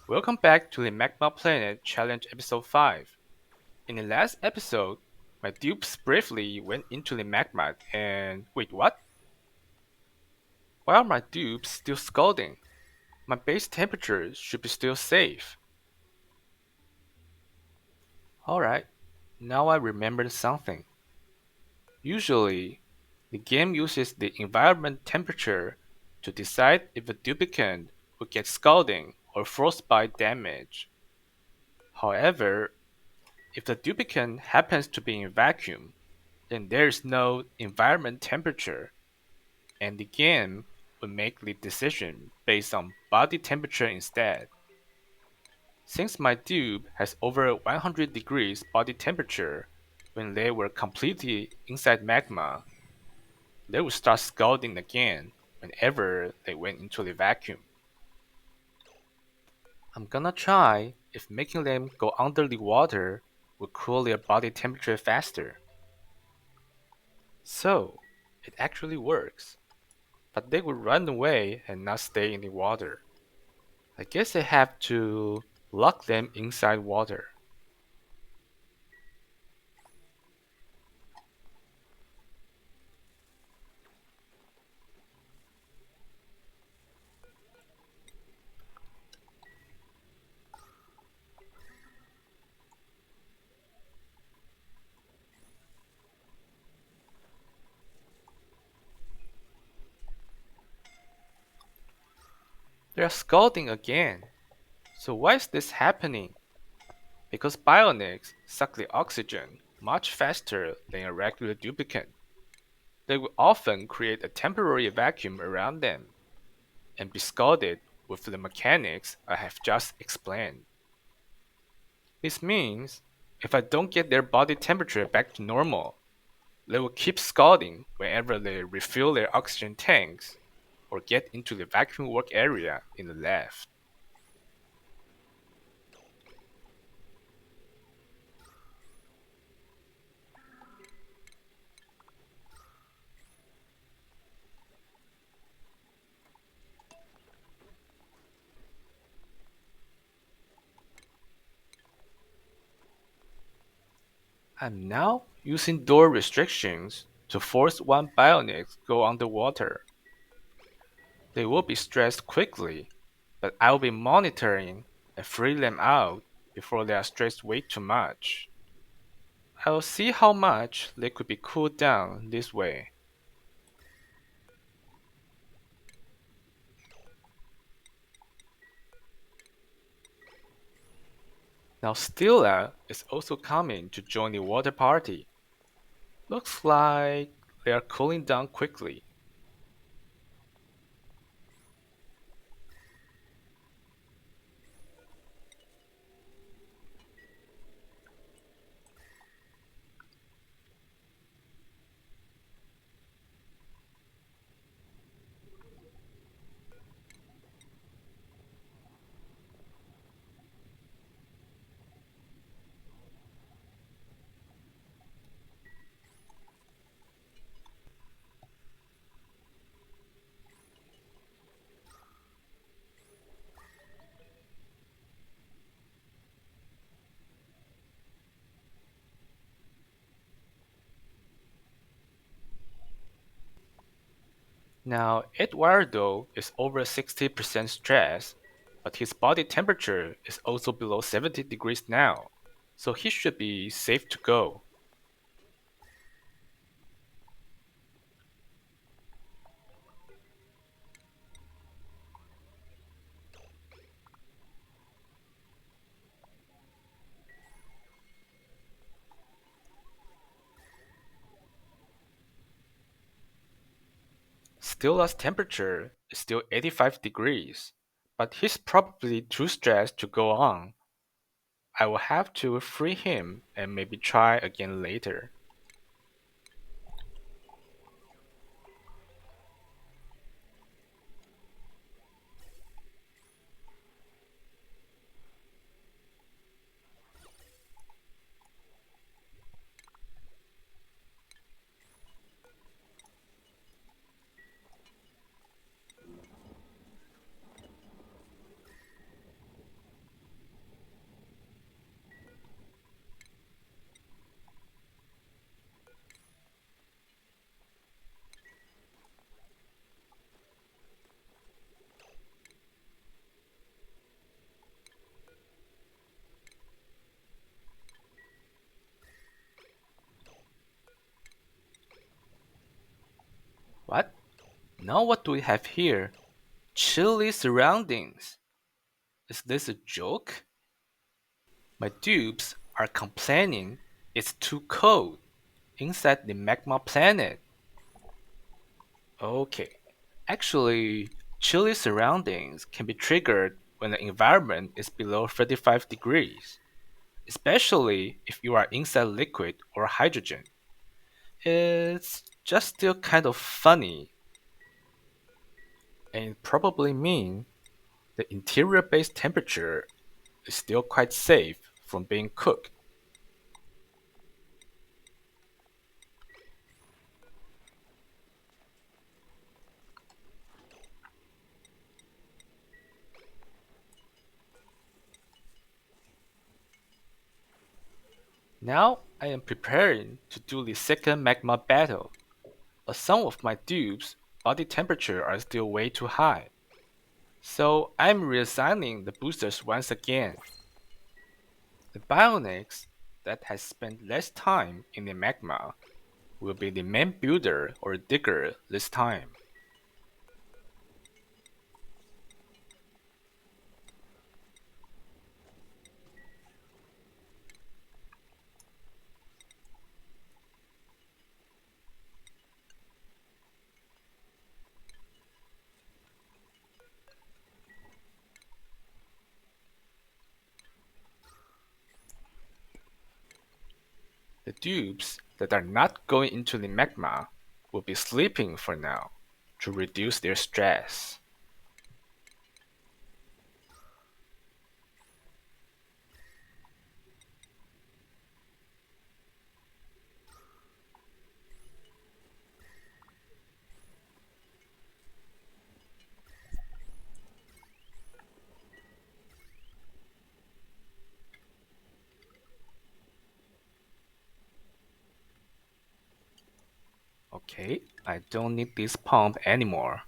Welcome back to the Magma Planet Challenge Episode 5. In the last episode, my dupes briefly went into the magma and wait, what? Why are my dupes still scalding? My base temperature should be still safe. Alright, now I remembered something. Usually, the game uses the environment temperature to decide if a duplicant will get scalding or frostbite damage. However, if the duplicant happens to be in vacuum, then there is no environment temperature, and the game will make the decision based on body temperature instead. Since my dupe has over 100 degrees body temperature when they were completely inside magma, they would start scalding again whenever they went into the vacuum. I'm gonna try if making them go under the water will cool their body temperature faster. So, it actually works. But they would run away and not stay in the water. I guess I have to lock them inside water. They are scalding again. So why is this happening? Because bionics suck the oxygen much faster than a regular duplicate. They will often create a temporary vacuum around them and be scalded with the mechanics I have just explained. This means if I don't get their body temperature back to normal, they will keep scalding whenever they refill their oxygen tanks or get into the vacuum work area in the left. I'm now using door restrictions to force one bionic go underwater. They will be stressed quickly, but I will be monitoring and free them out before they are stressed way too much. I will see how much they could be cooled down this way. Now Stilla is also coming to join the water party. Looks like they are cooling down quickly. Now Eduardo is over 60% stressed, but his body temperature is also below 70 degrees now, so he should be safe to go. Stilla's temperature is still 85 degrees, but he's probably too stressed to go on. I will have to free him and maybe try again later. Now what do we have here? Chilly surroundings. Is this a joke? My dupes are complaining it's too cold inside the magma planet. Okay. Actually, chilly surroundings can be triggered when the environment is below 35 degrees, especially if you are inside liquid or hydrogen. It's just still kind of funny, and it probably means the interior base temperature is still quite safe from being cooked. Now I am preparing to do the second magma battle, but some of my dupes' body temperature are still way too high. So I'm reassigning the boosters once again. The Bionics that has spent less time in the magma will be the main builder or digger this time. The dupes that are not going into the magma will be sleeping for now to reduce their stress. Okay, I don't need this pump anymore.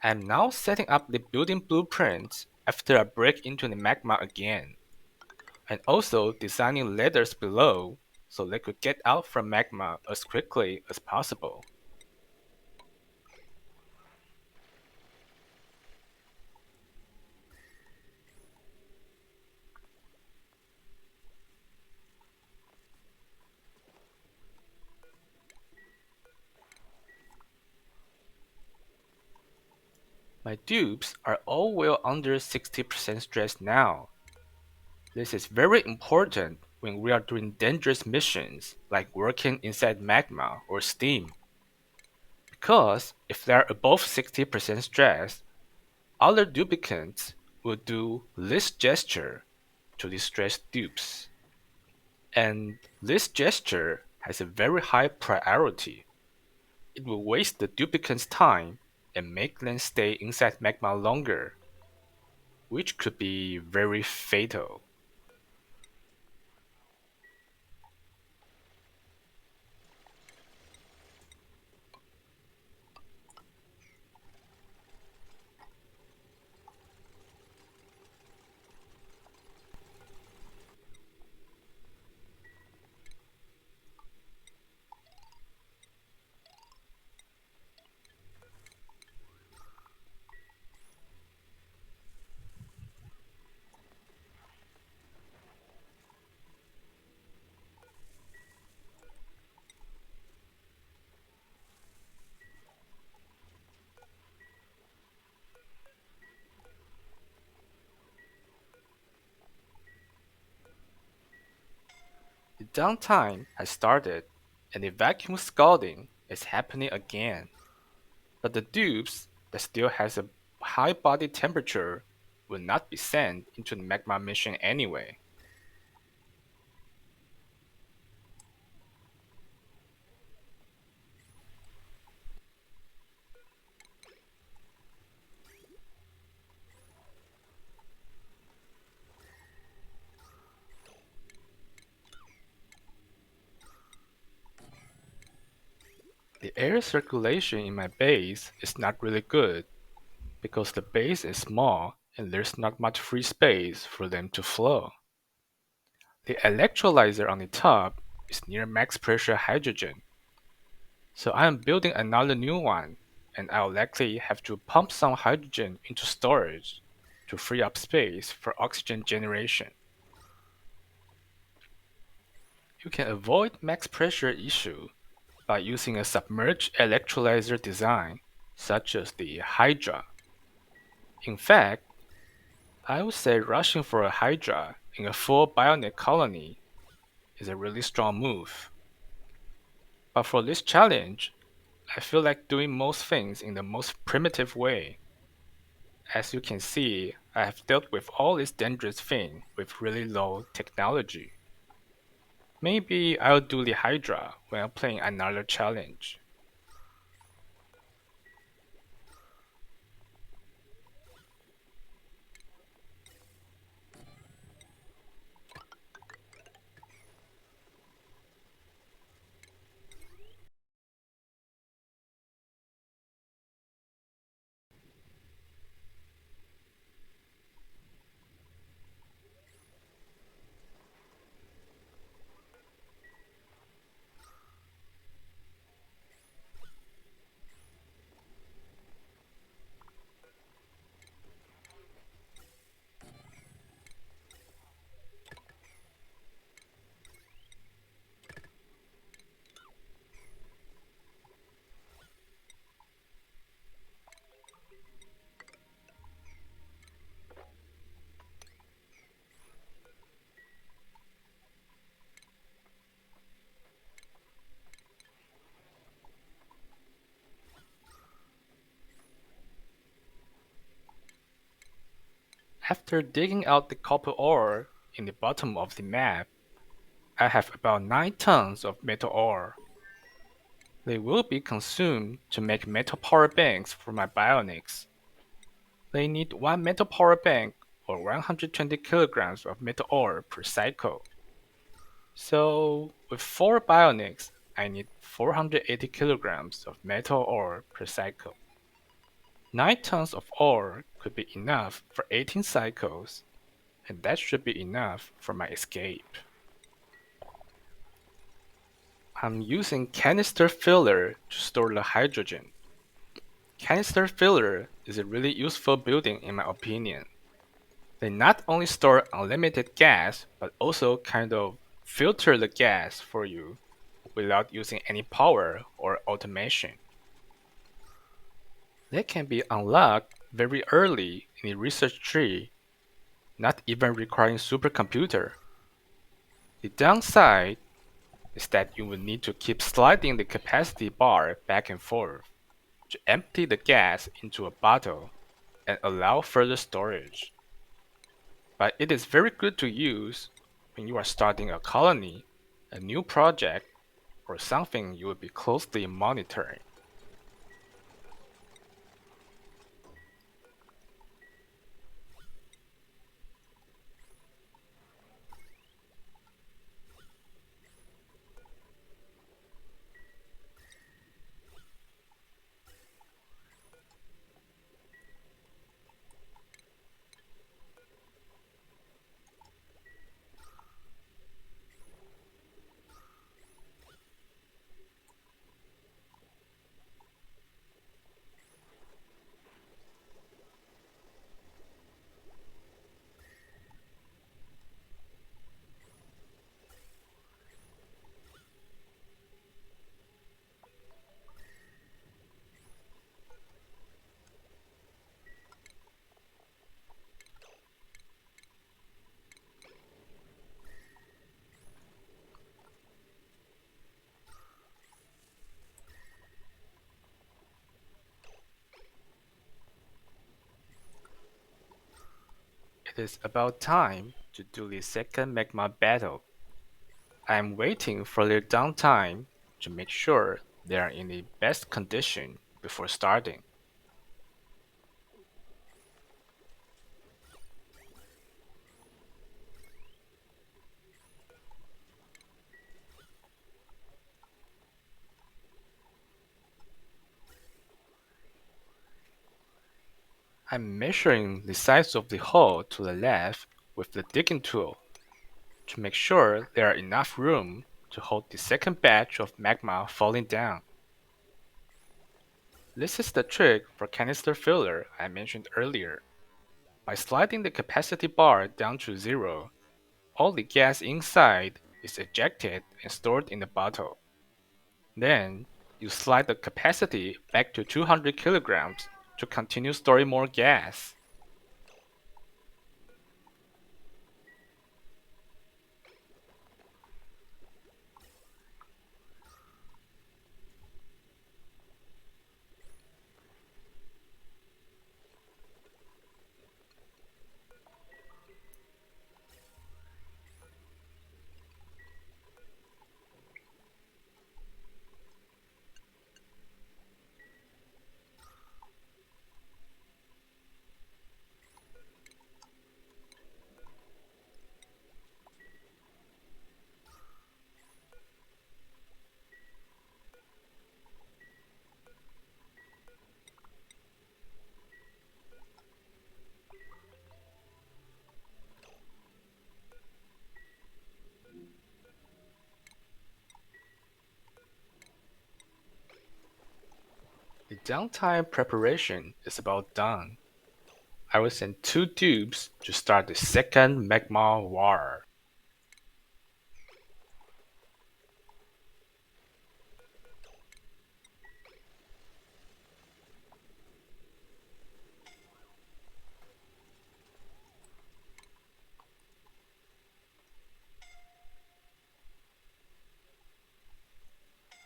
I'm now setting up the building blueprints after I break into the magma again, and also designing ladders below so they could get out from magma as quickly as possible. My dupes are all well under 60% stress now. This is very important when we are doing dangerous missions like working inside magma or steam. Because if they are above 60% stress, other duplicants will do least gesture to the stressed dupes. And this gesture has a very high priority. It will waste the duplicant's time and make them stay inside magma longer, which could be very fatal. The downtime has started and the vacuum scalding is happening again. But the dupes that still has a high body temperature will not be sent into the magma mission anyway. The air circulation in my base is not really good because the base is small and there's not much free space for them to flow. The electrolyzer on the top is near max pressure hydrogen, so I am building another new one, and I'll likely have to pump some hydrogen into storage to free up space for oxygen generation. You can avoid max pressure issue by using a submerged electrolyzer design such as the Hydra. In fact, I would say rushing for a Hydra in a full bionic colony is a really strong move. But for this challenge, I feel like doing most things in the most primitive way. As you can see, I have dealt with all these dangerous things with really low technology. Maybe I'll do the Hydra when I'm playing another challenge. After digging out the copper ore in the bottom of the map, I have about 9 tons of metal ore. They will be consumed to make metal power banks for my bionics. They need 1 metal power bank or 120 kilograms of metal ore per cycle. So with 4 bionics, I need 480 kilograms of metal ore per cycle. 9 tons of ore could be enough for 18 cycles, and that should be enough for my escape. I'm using canister filler to store the hydrogen. Canister filler is a really useful building in my opinion. They not only store unlimited gas, but also kind of filter the gas for you without using any power or automation. They can be unlocked very early in the research tree, not even requiring supercomputer. The downside is that you will need to keep sliding the capacity bar back and forth to empty the gas into a bottle and allow further storage. But it is very good to use when you are starting a colony, a new project, or something you will be closely monitoring. It is about time to do the second Magma battle. I am waiting for their downtime to make sure they are in the best condition before starting. I'm measuring the size of the hole to the left with the digging tool to make sure there are enough room to hold the second batch of magma falling down. This is the trick for canister filler I mentioned earlier. By sliding the capacity bar down to zero, all the gas inside is ejected and stored in the bottle. Then, you slide the capacity back to 200 kilograms to continue storing more gas. The downtime preparation is about done. I will send 2 tubes to start the second magma war.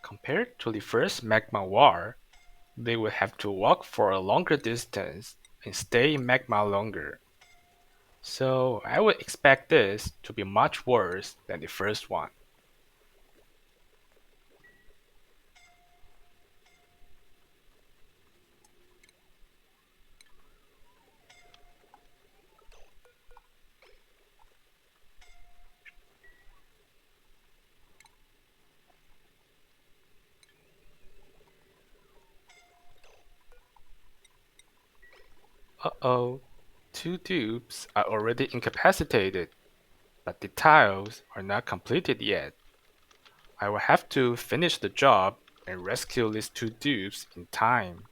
Compared to the first magma war, they will have to walk for a longer distance and stay in magma longer. So I would expect this to be much worse than the first one. Uh-oh, 2 tubes are already incapacitated, but the tiles are not completed yet. I will have to finish the job and rescue these 2 tubes in time.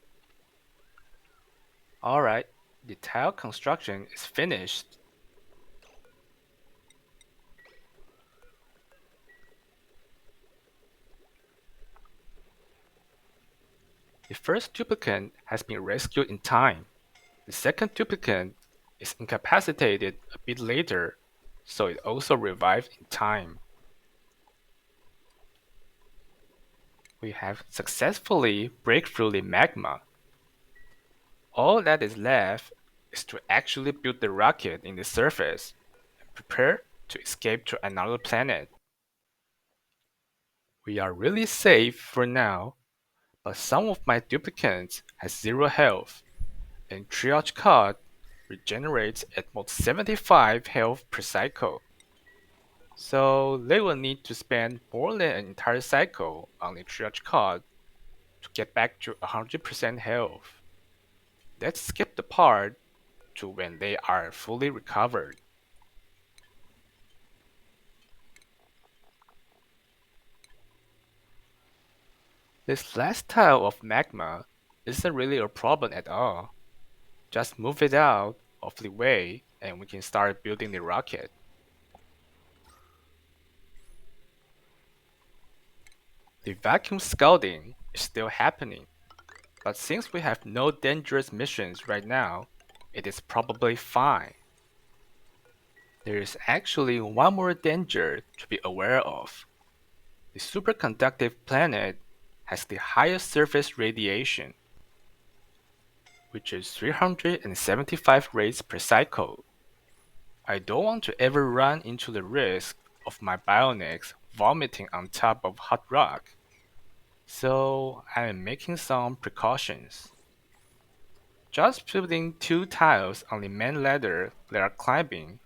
Alright, the tile construction is finished. The first duplicate has been rescued in time. The second duplicate is incapacitated a bit later, so it also revived in time. We have successfully break through the magma. All that is left is to actually build the rocket in the surface and prepare to escape to another planet. We are really safe for now, but some of my duplicates has 0 health, and Triage Card regenerates at most 75 health per cycle. So they will need to spend more than an entire cycle on the Triage Card to get back to 100% health. Let's skip the part to when they are fully recovered. This last tile of magma isn't really a problem at all. Just move it out of the way and we can start building the rocket. The vacuum scouting is still happening, but since we have no dangerous missions right now, it is probably fine. There is actually one more danger to be aware of. The superconductive planet has the highest surface radiation, which is 375 rays per cycle. I don't want to ever run into the risk of my bionics vomiting on top of hot rock, so I am making some precautions. Just putting 2 tiles on the main ladder they are climbing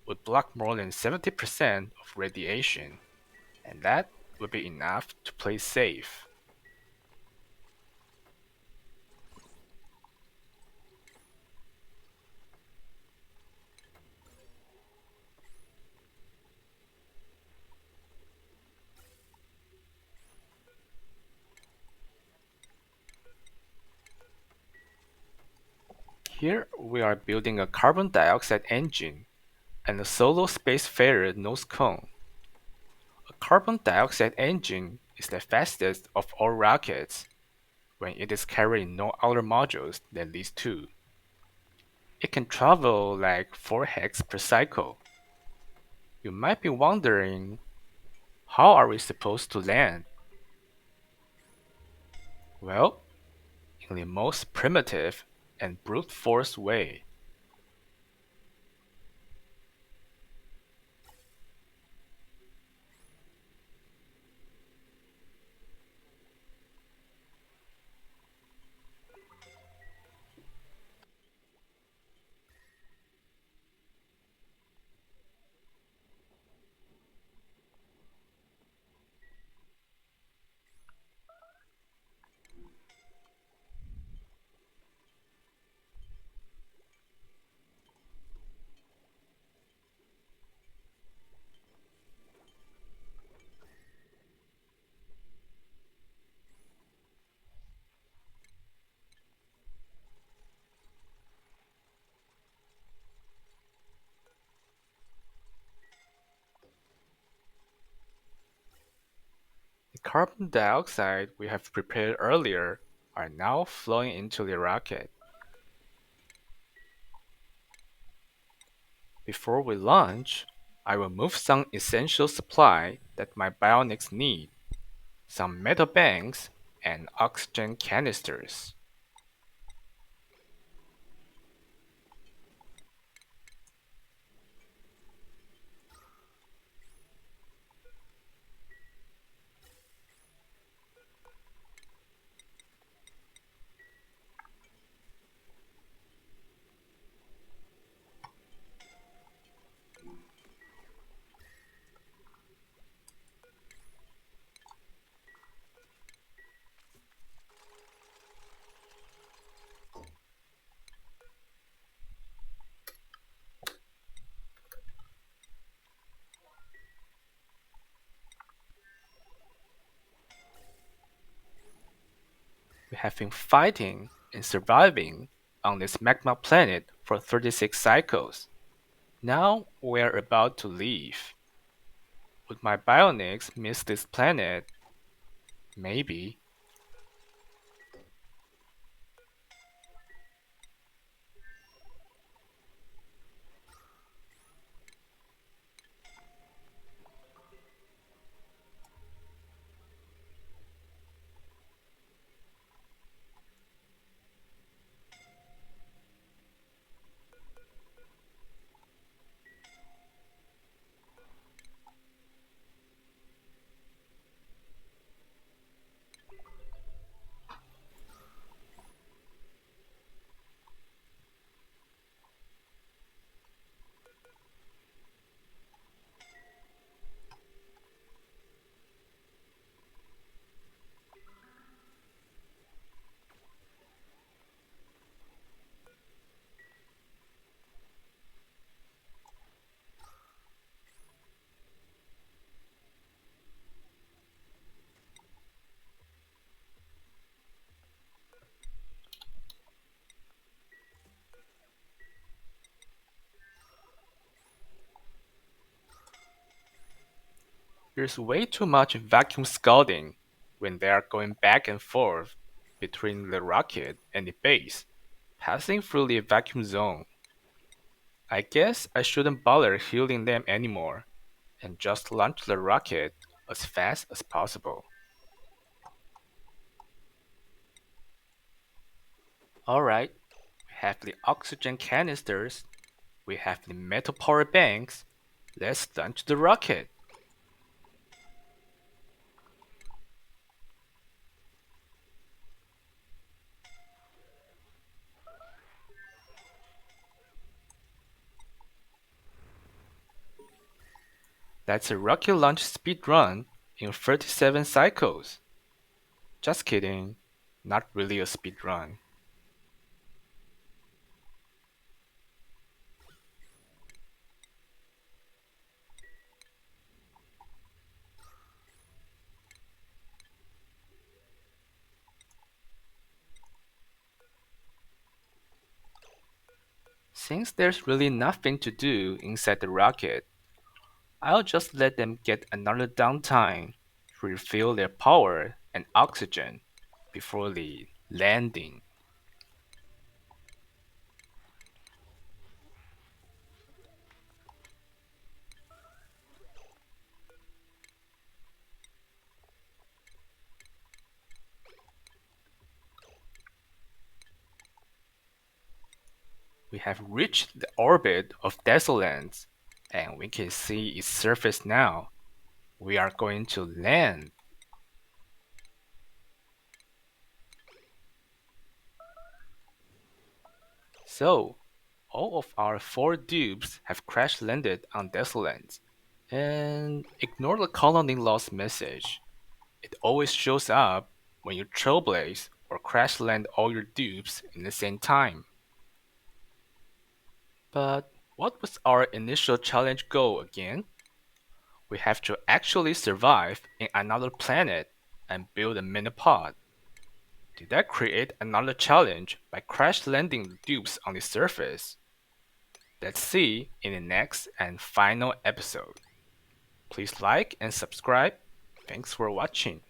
would block more than 70% of radiation, and that would be enough to play safe. Here we are building a carbon dioxide engine and a solo spacefarer nose cone. A carbon dioxide engine is the fastest of all rockets when it is carrying no outer modules than these two. It can travel like 4 hex per cycle. You might be wondering, how are we supposed to land? Well, in the most primitive and brute force way. The carbon dioxide we have prepared earlier are now flowing into the rocket. Before we launch, I will move some essential supply that my bionics need, some metal banks and oxygen canisters. We have been fighting and surviving on this Magma planet for 36 cycles. Now we are about to leave. Would my bionics miss this planet? Maybe. There's way too much vacuum scalding when they are going back and forth between the rocket and the base, passing through the vacuum zone. I guess I shouldn't bother healing them anymore and just launch the rocket as fast as possible. Alright, we have the oxygen canisters, we have the metal power banks, let's launch the rocket. That's a rocket launch speed run in 37 cycles. Just kidding, not really a speed run. Since there's really nothing to do inside the rocket, I'll just let them get another downtime to refill their power and oxygen before the landing. We have reached the orbit of Desolance, and we can see its surface now. We are going to land. So, all of our 4 dupes have crash landed on Desolance. And ignore the colony loss message. It always shows up when you trailblaze or crash land all your dupes in the same time. But what was our initial challenge goal again? We have to actually survive in another planet and build a minipod. Did I create another challenge by crash landing the dupes on the surface? Let's see in the next and final episode. Please like and subscribe. Thanks for watching.